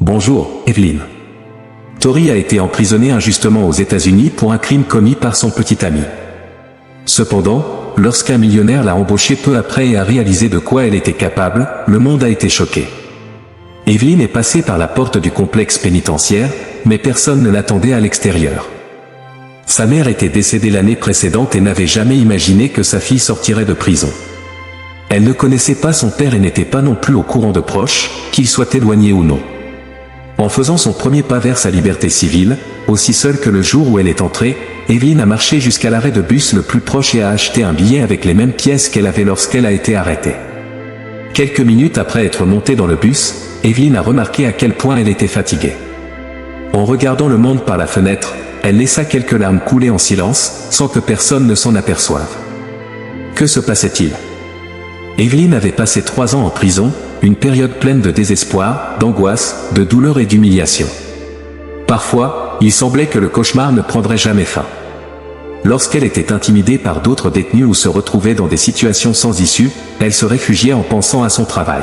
Bonjour, Evelyn. Tori a été emprisonnée injustement aux États-Unis pour un crime commis par son petit ami. Cependant, lorsqu'un millionnaire l'a embauchée peu après et a réalisé de quoi elle était capable, le monde a été choqué. Evelyn est passée par la porte du complexe pénitentiaire, mais personne ne l'attendait à l'extérieur. Sa mère était décédée l'année précédente et n'avait jamais imaginé que sa fille sortirait de prison. Elle ne connaissait pas son père et n'était pas non plus au courant de proches, qu'ils soient éloignés ou non. En faisant son premier pas vers sa liberté civile, aussi seule que le jour où elle est entrée, Evelyn a marché jusqu'à l'arrêt de bus le plus proche et a acheté un billet avec les mêmes pièces qu'elle avait lorsqu'elle a été arrêtée. Quelques minutes après être montée dans le bus, Evelyn a remarqué à quel point elle était fatiguée. En regardant le monde par la fenêtre, elle laissa quelques larmes couler en silence, sans que personne ne s'en aperçoive. Que se passait-il? Evelyn avait passé 3 ans en prison, une période pleine de désespoir, d'angoisse, de douleur et d'humiliation. Parfois, il semblait que le cauchemar ne prendrait jamais fin. Lorsqu'elle était intimidée par d'autres détenus ou se retrouvait dans des situations sans issue, elle se réfugiait en pensant à son travail.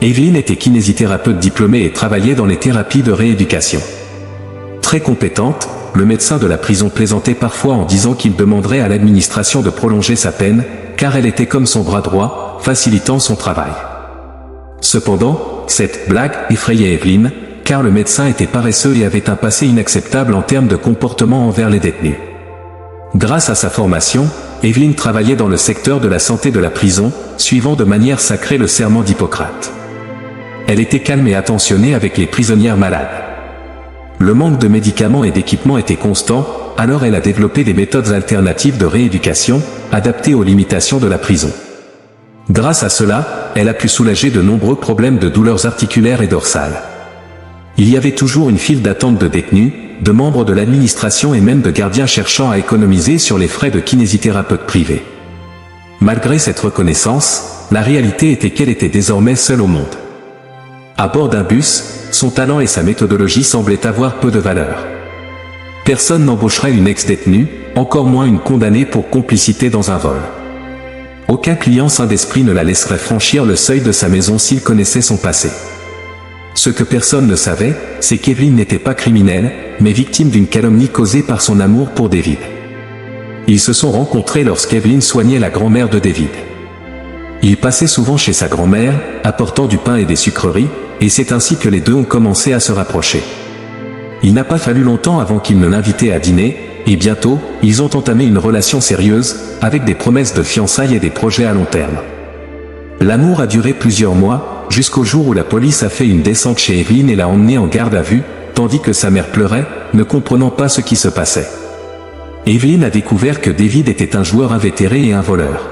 Evelyn était kinésithérapeute diplômée et travaillait dans les thérapies de rééducation. Très compétente, le médecin de la prison plaisantait parfois en disant qu'il demanderait à l'administration de prolonger sa peine, car elle était comme son bras droit, facilitant son travail. Cependant, cette blague effrayait Evelyn, car le médecin était paresseux et avait un passé inacceptable en termes de comportement envers les détenus. Grâce à sa formation, Evelyn travaillait dans le secteur de la santé de la prison, suivant de manière sacrée le serment d'Hippocrate. Elle était calme et attentionnée avec les prisonnières malades. Le manque de médicaments et d'équipements était constant, alors elle a développé des méthodes alternatives de rééducation, adaptées aux limitations de la prison. Grâce à cela, elle a pu soulager de nombreux problèmes de douleurs articulaires et dorsales. Il y avait toujours une file d'attente de détenus, de membres de l'administration et même de gardiens cherchant à économiser sur les frais de kinésithérapeute privé. Malgré cette reconnaissance, la réalité était qu'elle était désormais seule au monde. À bord d'un bus, son talent et sa méthodologie semblaient avoir peu de valeur. Personne n'embaucherait une ex-détenue, encore moins une condamnée pour complicité dans un vol. Aucun client sain d'esprit ne la laisserait franchir le seuil de sa maison s'il connaissait son passé. Ce que personne ne savait, c'est qu'Evelyn n'était pas criminelle, mais victime d'une calomnie causée par son amour pour David. Ils se sont rencontrés lorsqu'Evelyn soignait la grand-mère de David. Il passait souvent chez sa grand-mère, apportant du pain et des sucreries, et c'est ainsi que les deux ont commencé à se rapprocher. Il n'a pas fallu longtemps avant qu'il ne l'invitait à dîner, et bientôt, ils ont entamé une relation sérieuse, avec des promesses de fiançailles et des projets à long terme. L'amour a duré plusieurs mois, jusqu'au jour où la police a fait une descente chez Evelyn et l'a emmenée en garde à vue, tandis que sa mère pleurait, ne comprenant pas ce qui se passait. Evelyn a découvert que David était un joueur invétéré et un voleur.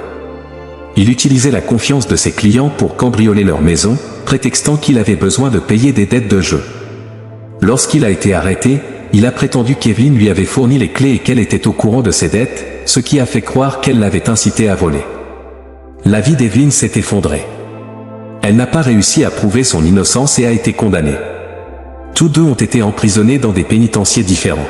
Il utilisait la confiance de ses clients pour cambrioler leur maison, prétextant qu'il avait besoin de payer des dettes de jeu. Lorsqu'il a été arrêté, il a prétendu qu'Evelyn lui avait fourni les clés et qu'elle était au courant de ses dettes, ce qui a fait croire qu'elle l'avait incité à voler. La vie d'Evelyn s'est effondrée. Elle n'a pas réussi à prouver son innocence et a été condamnée. Tous deux ont été emprisonnés dans des pénitenciers différents.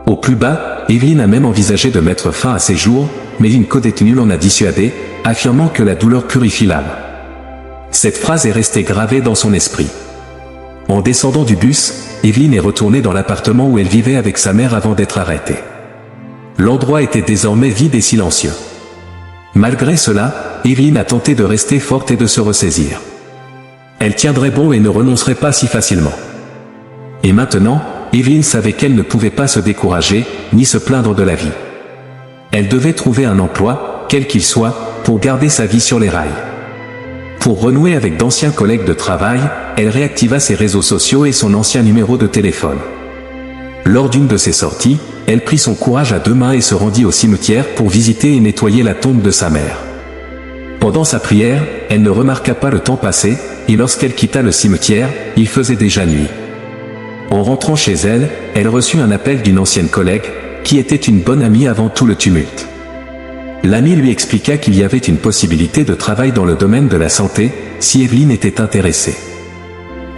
Au plus bas, Evelyn a même envisagé de mettre fin à ses jours, mais une codétenue l'en a dissuadé, affirmant que la douleur purifie l'âme. Cette phrase est restée gravée dans son esprit. En descendant du bus, Evelyn est retournée dans l'appartement où elle vivait avec sa mère avant d'être arrêtée. L'endroit était désormais vide et silencieux. Malgré cela, Evelyn a tenté de rester forte et de se ressaisir. Elle tiendrait bon et ne renoncerait pas si facilement. Et maintenant, Evelyn savait qu'elle ne pouvait pas se décourager, ni se plaindre de la vie. Elle devait trouver un emploi, quel qu'il soit, pour garder sa vie sur les rails. Pour renouer avec d'anciens collègues de travail, elle réactiva ses réseaux sociaux et son ancien numéro de téléphone. Lors d'une de ses sorties, elle prit son courage à 2 mains et se rendit au cimetière pour visiter et nettoyer la tombe de sa mère. Pendant sa prière, elle ne remarqua pas le temps passé, et lorsqu'elle quitta le cimetière, il faisait déjà nuit. En rentrant chez elle, elle reçut un appel d'une ancienne collègue, qui était une bonne amie avant tout le tumulte. L'amie lui expliqua qu'il y avait une possibilité de travail dans le domaine de la santé, si Evelyn était intéressée.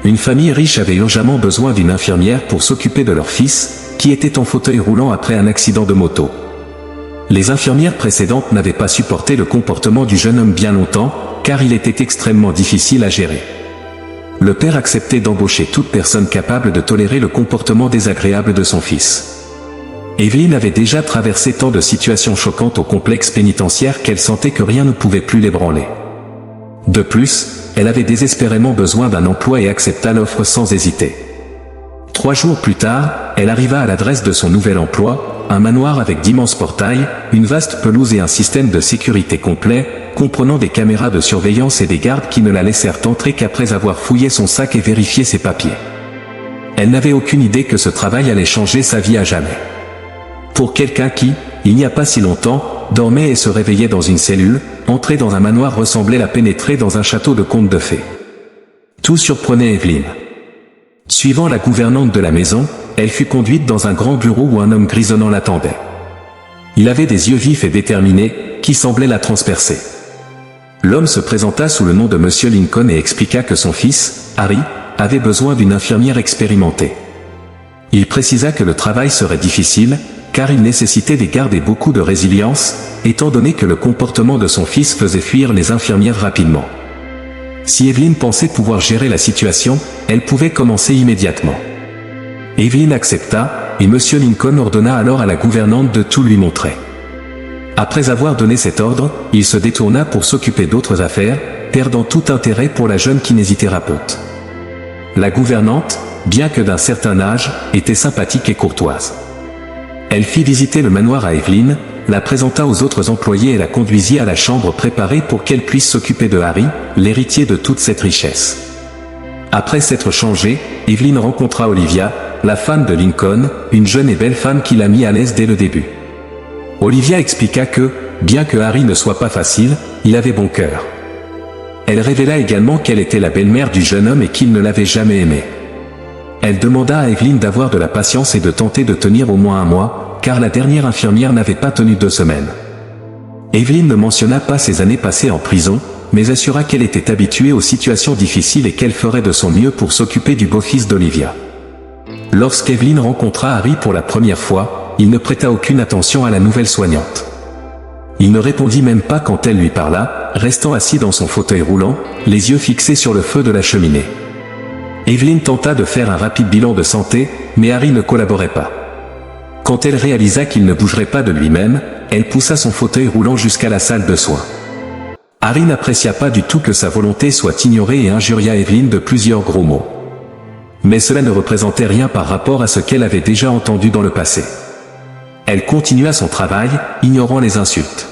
Une famille riche avait urgemment besoin d'une infirmière pour s'occuper de leur fils, qui était en fauteuil roulant après un accident de moto. Les infirmières précédentes n'avaient pas supporté le comportement du jeune homme bien longtemps, car il était extrêmement difficile à gérer. Le père acceptait d'embaucher toute personne capable de tolérer le comportement désagréable de son fils. Evelyn avait déjà traversé tant de situations choquantes au complexe pénitentiaire qu'elle sentait que rien ne pouvait plus l'ébranler. De plus, elle avait désespérément besoin d'un emploi et accepta l'offre sans hésiter. 3 jours plus tard, elle arriva à l'adresse de son nouvel emploi, un manoir avec d'immenses portails, une vaste pelouse et un système de sécurité complet, comprenant des caméras de surveillance et des gardes qui ne la laissèrent entrer qu'après avoir fouillé son sac et vérifié ses papiers. Elle n'avait aucune idée que ce travail allait changer sa vie à jamais. Pour quelqu'un qui, il n'y a pas si longtemps, dormait et se réveillait dans une cellule, entrer dans un manoir ressemblait à pénétrer dans un château de contes de fées. Tout surprenait Evelyn. Suivant la gouvernante de la maison, elle fut conduite dans un grand bureau où un homme grisonnant l'attendait. Il avait des yeux vifs et déterminés, qui semblaient la transpercer. L'homme se présenta sous le nom de Monsieur Lincoln et expliqua que son fils, Harry, avait besoin d'une infirmière expérimentée. Il précisa que le travail serait difficile, car il nécessitait des gardes et beaucoup de résilience, étant donné que le comportement de son fils faisait fuir les infirmières rapidement. Si Evelyn pensait pouvoir gérer la situation, elle pouvait commencer immédiatement. Evelyn accepta, et Monsieur Lincoln ordonna alors à la gouvernante de tout lui montrer. Après avoir donné cet ordre, il se détourna pour s'occuper d'autres affaires, perdant tout intérêt pour la jeune kinésithérapeute. La gouvernante, bien que d'un certain âge, était sympathique et courtoise. Elle fit visiter le manoir à Evelyn, la présenta aux autres employés et la conduisit à la chambre préparée pour qu'elle puisse s'occuper de Harry, l'héritier de toute cette richesse. Après s'être changée, Evelyn rencontra Olivia, la femme de Lincoln, une jeune et belle femme qui l'a mis à l'aise dès le début. Olivia expliqua que, bien que Harry ne soit pas facile, il avait bon cœur. Elle révéla également qu'elle était la belle-mère du jeune homme et qu'il ne l'avait jamais aimé. Elle demanda à Evelyn d'avoir de la patience et de tenter de tenir au moins un mois, car la dernière infirmière n'avait pas tenu 2 semaines. Evelyn ne mentionna pas ses années passées en prison, mais assura qu'elle était habituée aux situations difficiles et qu'elle ferait de son mieux pour s'occuper du beau-fils d'Olivia. Lorsqu'Evelyn rencontra Harry pour la première fois, il ne prêta aucune attention à la nouvelle soignante. Il ne répondit même pas quand elle lui parla, restant assis dans son fauteuil roulant, les yeux fixés sur le feu de la cheminée. Evelyn tenta de faire un rapide bilan de santé, mais Harry ne collaborait pas. Quand elle réalisa qu'il ne bougerait pas de lui-même, elle poussa son fauteuil roulant jusqu'à la salle de soins. Harry n'apprécia pas du tout que sa volonté soit ignorée et injuria Evelyn de plusieurs gros mots. Mais cela ne représentait rien par rapport à ce qu'elle avait déjà entendu dans le passé. Elle continua son travail, ignorant les insultes.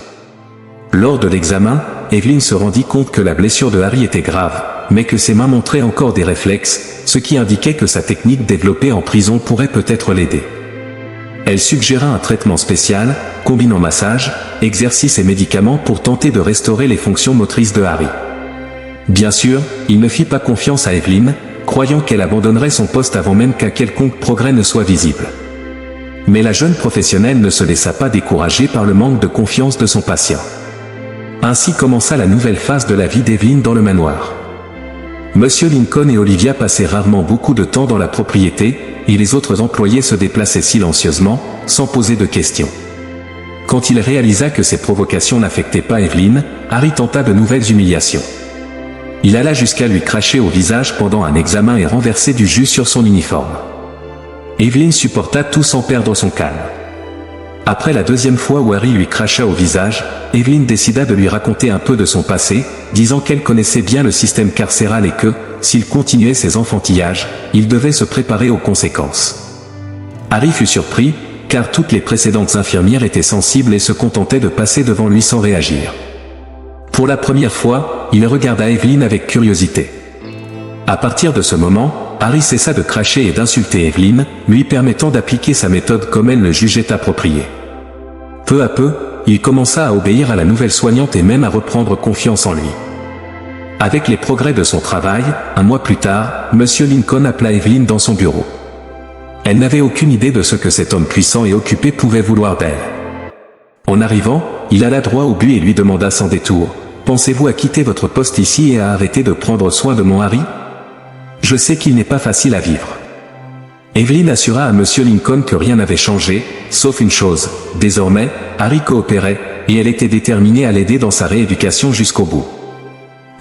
Lors de l'examen, Evelyn se rendit compte que la blessure de Harry était grave, mais que ses mains montraient encore des réflexes, ce qui indiquait que sa technique développée en prison pourrait peut-être l'aider. Elle suggéra un traitement spécial, combinant massage, exercice et médicaments pour tenter de restaurer les fonctions motrices de Harry. Bien sûr, il ne fit pas confiance à Evelyn, croyant qu'elle abandonnerait son poste avant même qu'un quelconque progrès ne soit visible. Mais la jeune professionnelle ne se laissa pas décourager par le manque de confiance de son patient. Ainsi commença la nouvelle phase de la vie d'Evelyn dans le manoir. Monsieur Lincoln et Olivia passaient rarement beaucoup de temps dans la propriété, et les autres employés se déplaçaient silencieusement, sans poser de questions. Quand il réalisa que ses provocations n'affectaient pas Evelyn, Harry tenta de nouvelles humiliations. Il alla jusqu'à lui cracher au visage pendant un examen et renverser du jus sur son uniforme. Evelyn supporta tout sans perdre son calme. Après la 2e fois où Harry lui cracha au visage, Evelyn décida de lui raconter un peu de son passé, disant qu'elle connaissait bien le système carcéral et que, s'il continuait ses enfantillages, il devait se préparer aux conséquences. Harry fut surpris, car toutes les précédentes infirmières étaient sensibles et se contentaient de passer devant lui sans réagir. Pour la première fois, il regarda Evelyn avec curiosité. À partir de ce moment, Harry cessa de cracher et d'insulter Evelyn, lui permettant d'appliquer sa méthode comme elle le jugeait appropriée. Peu à peu, il commença à obéir à la nouvelle soignante et même à reprendre confiance en lui. Avec les progrès de son travail, 1 mois plus tard, Monsieur Lincoln appela Evelyn dans son bureau. Elle n'avait aucune idée de ce que cet homme puissant et occupé pouvait vouloir d'elle. En arrivant, il alla droit au but et lui demanda sans détour, « Pensez-vous à quitter votre poste ici et à arrêter de prendre soin de mon Harry ? Je sais qu'il n'est pas facile à vivre. » Evelyn assura à Monsieur Lincoln que rien n'avait changé, sauf une chose, désormais, Harry coopérait, et elle était déterminée à l'aider dans sa rééducation jusqu'au bout.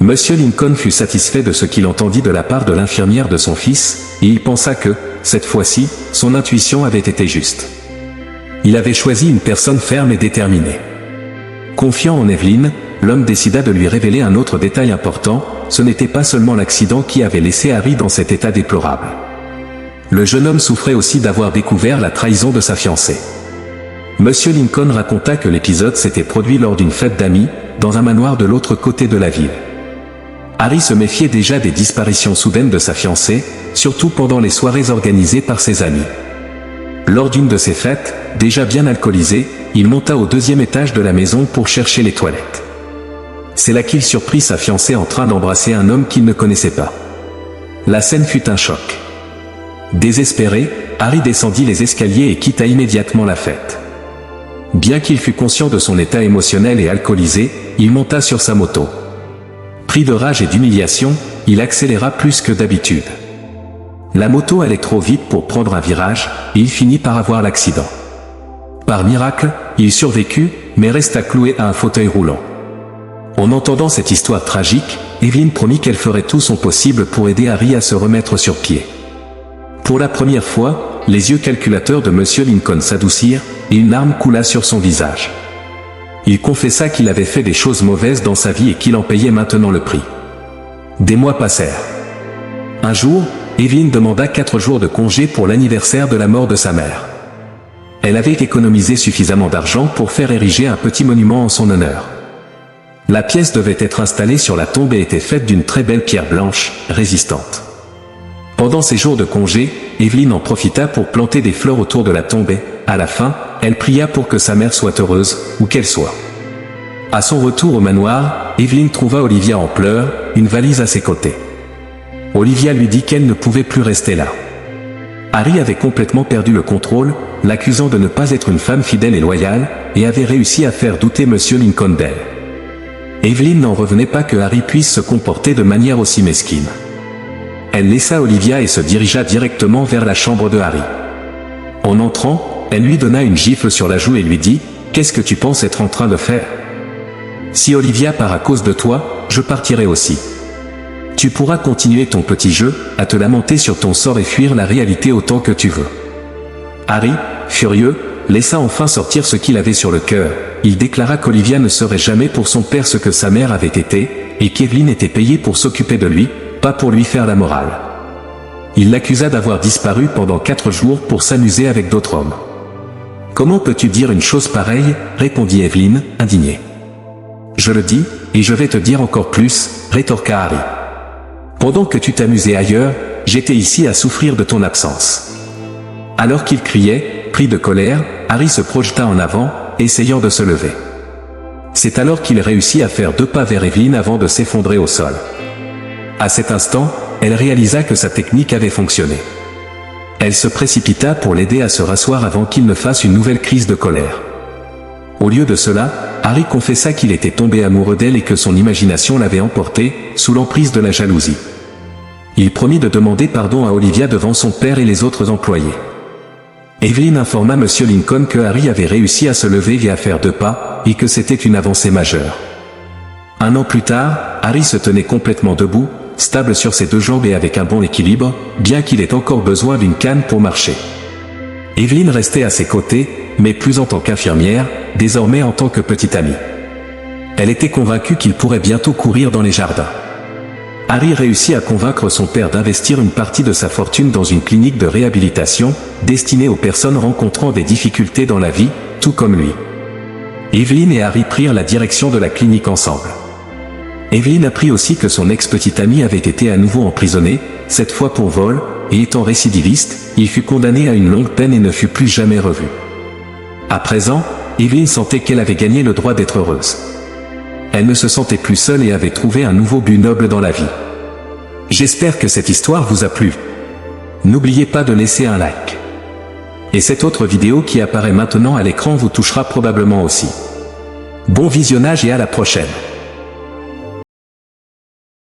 Monsieur Lincoln fut satisfait de ce qu'il entendit de la part de l'infirmière de son fils, et il pensa que, cette fois-ci, son intuition avait été juste. Il avait choisi une personne ferme et déterminée. Confiant en Evelyn, l'homme décida de lui révéler un autre détail important, ce n'était pas seulement l'accident qui avait laissé Harry dans cet état déplorable. Le jeune homme souffrait aussi d'avoir découvert la trahison de sa fiancée. Monsieur Lincoln raconta que l'épisode s'était produit lors d'une fête d'amis, dans un manoir de l'autre côté de la ville. Harry se méfiait déjà des disparitions soudaines de sa fiancée, surtout pendant les soirées organisées par ses amis. Lors d'une de ces fêtes, déjà bien alcoolisé, il monta au 2e étage de la maison pour chercher les toilettes. C'est là qu'il surprit sa fiancée en train d'embrasser un homme qu'il ne connaissait pas. La scène fut un choc. Désespéré, Harry descendit les escaliers et quitta immédiatement la fête. Bien qu'il fût conscient de son état émotionnel et alcoolisé, il monta sur sa moto. Pris de rage et d'humiliation, il accéléra plus que d'habitude. La moto allait trop vite pour prendre un virage, et il finit par avoir l'accident. Par miracle, il survécut, mais resta cloué à un fauteuil roulant. En entendant cette histoire tragique, Evelyn promit qu'elle ferait tout son possible pour aider Harry à se remettre sur pied. Pour la première fois, les yeux calculateurs de Monsieur Lincoln s'adoucirent, et une larme coula sur son visage. Il confessa qu'il avait fait des choses mauvaises dans sa vie et qu'il en payait maintenant le prix. Des mois passèrent. Un jour, Evelyn demanda 4 jours de congé pour l'anniversaire de la mort de sa mère. Elle avait économisé suffisamment d'argent pour faire ériger un petit monument en son honneur. La pièce devait être installée sur la tombe et était faite d'une très belle pierre blanche, résistante. Pendant ces jours de congé, Evelyn en profita pour planter des fleurs autour de la tombe et, à la fin, elle pria pour que sa mère soit heureuse, où qu'elle soit. À son retour au manoir, Evelyn trouva Olivia en pleurs, une valise à ses côtés. Olivia lui dit qu'elle ne pouvait plus rester là. Harry avait complètement perdu le contrôle, l'accusant de ne pas être une femme fidèle et loyale, et avait réussi à faire douter Monsieur Lincoln d'elle. Evelyn n'en revenait pas que Harry puisse se comporter de manière aussi mesquine. Elle laissa Olivia et se dirigea directement vers la chambre de Harry. En entrant, elle lui donna une gifle sur la joue et lui dit « Qu'est-ce que tu penses être en train de faire ? Si Olivia part à cause de toi, je partirai aussi. Tu pourras continuer ton petit jeu, à te lamenter sur ton sort et fuir la réalité autant que tu veux. » Harry, furieux, laissa enfin sortir ce qu'il avait sur le cœur. Il déclara qu'Olivia ne serait jamais pour son père ce que sa mère avait été, et qu'Evelyn était payée pour s'occuper de lui, pas pour lui faire la morale. Il l'accusa d'avoir disparu pendant 4 jours pour s'amuser avec d'autres hommes. « Comment peux-tu dire une chose pareille ?» répondit Evelyn, indignée. « Je le dis, et je vais te dire encore plus, » rétorqua Harry. « Pendant que tu t'amusais ailleurs, j'étais ici à souffrir de ton absence. » Alors qu'il criait, pris de colère, Harry se projeta en avant, essayant de se lever. C'est alors qu'il réussit à faire 2 pas vers Evelyn avant de s'effondrer au sol. À cet instant, elle réalisa que sa technique avait fonctionné. Elle se précipita pour l'aider à se rasseoir avant qu'il ne fasse une nouvelle crise de colère. Au lieu de cela, Harry confessa qu'il était tombé amoureux d'elle et que son imagination l'avait emporté, sous l'emprise de la jalousie. Il promit de demander pardon à Olivia devant son père et les autres employés. Evelyn informa Monsieur Lincoln que Harry avait réussi à se lever et à faire 2 pas, et que c'était une avancée majeure. 1 an plus tard, Harry se tenait complètement debout, stable sur ses 2 jambes et avec un bon équilibre, bien qu'il ait encore besoin d'une canne pour marcher. Evelyn restait à ses côtés, mais plus en tant qu'infirmière, désormais en tant que petite amie. Elle était convaincue qu'il pourrait bientôt courir dans les jardins. Harry réussit à convaincre son père d'investir une partie de sa fortune dans une clinique de réhabilitation, destinée aux personnes rencontrant des difficultés dans la vie, tout comme lui. Evelyn et Harry prirent la direction de la clinique ensemble. Evelyn apprit aussi que son ex-petite amie avait été à nouveau emprisonné, cette fois pour vol, et étant récidiviste, il fut condamné à une longue peine et ne fut plus jamais revu. À présent, Evelyn sentait qu'elle avait gagné le droit d'être heureuse. Elle ne se sentait plus seule et avait trouvé un nouveau but noble dans la vie. J'espère que cette histoire vous a plu. N'oubliez pas de laisser un like. Et cette autre vidéo qui apparaît maintenant à l'écran vous touchera probablement aussi. Bon visionnage et à la prochaine.